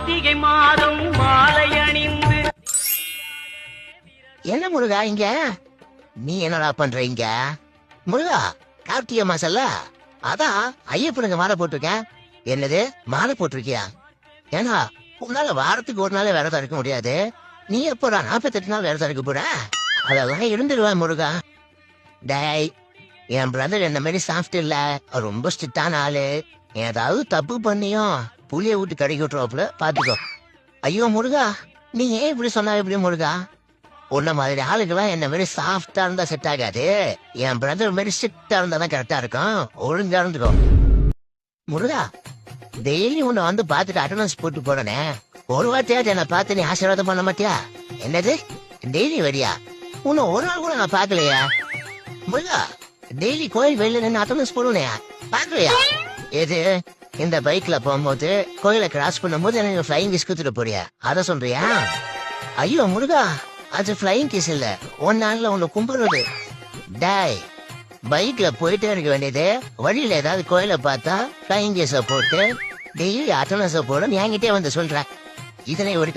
கார்த்திகை மாதம் மாலை அணிந்து. என்ன முருகா இங்க நீ என்னடா பண்ற இங்க? முருகா கார்த்திகை மாசம்ல, அதான் ஐயப்பனுக்கு மாலை போட்டிருக்கேன். என்னது மாலை போட்டிருக்கியா? ஏன்னா உன்னால வாரத்துக்கு ஒரு நாள் விரதம் இருக்க முடியாது. நீ எப்போடா 48 நாள் விரதம் இருக்க போற? அதெல்லாம் இருந்துருவேன் முருகா. டேய், என் பிரதர் என்ன மாதிரி சாஃப்ட் இல்ல, அவர் ரொம்ப ஸ்ட்ரிக்டான ஆளு. ஏதாவது தப்பு பண்ணியும் புளிய விட்டு கடைக்கு விட்டுருவாப்புல, பாத்துக்கோ. ஐயோ முருகா, நீ ஏன் இப்படி சொன்னா எப்படி முருகா? உன்ன மாதிரி ஆளுக்கெல்லாம் என்ன மாதிரி சாஃப்டா இருந்தா செட் ஆகாது. என் பிரதர் மாதிரி ஸ்ட்ரிக்டா இருந்தா தான் கரெக்டா இருக்கும். ஒழுங்கா இருந்துக்கோ முருகா. டெய்லி உன்னை வந்து பாத்துட்டு அட்டண்டன்ஸ் போட்டு போறனே, ஒரு வார்த்தையாச்சும் என்ன பார்த்து நீ ஆசீர்வாதம் பண்ண மாட்டியா? என்னது டெய்லி வரியா? உன்னை ஒரு நாள் கூட நான் பாக்கலையா முருகா? டெய்லி கோயில் வெளியில நின்று அட்டண்டன்ஸ் போடுனே, பாக்கலையா? எது இந்த பைக்ல போகும்போது கோயிலை கிராஸ் பண்ணும்போது எனக்கு ஃபிளைங் கிஸ் குத்துட்டு போறியா? அத சொல்றியா? ஐயோ முருகா, அது ஃபிளைங் கிஸ் இல்ல, ஒன் நாள்ல உன்னை கும்பிடுறது. டாய், பைக்ல போயிட்டே இருக்க வேண்டியது, வழியில ஏதாவது கோயிலை பார்த்தா ஃபிளைங் கிஸ போட்டு டெய்லி அட்டண்டன்ஸ போட என்கிட்டே வந்து சொல்ற. இதனை ஒரு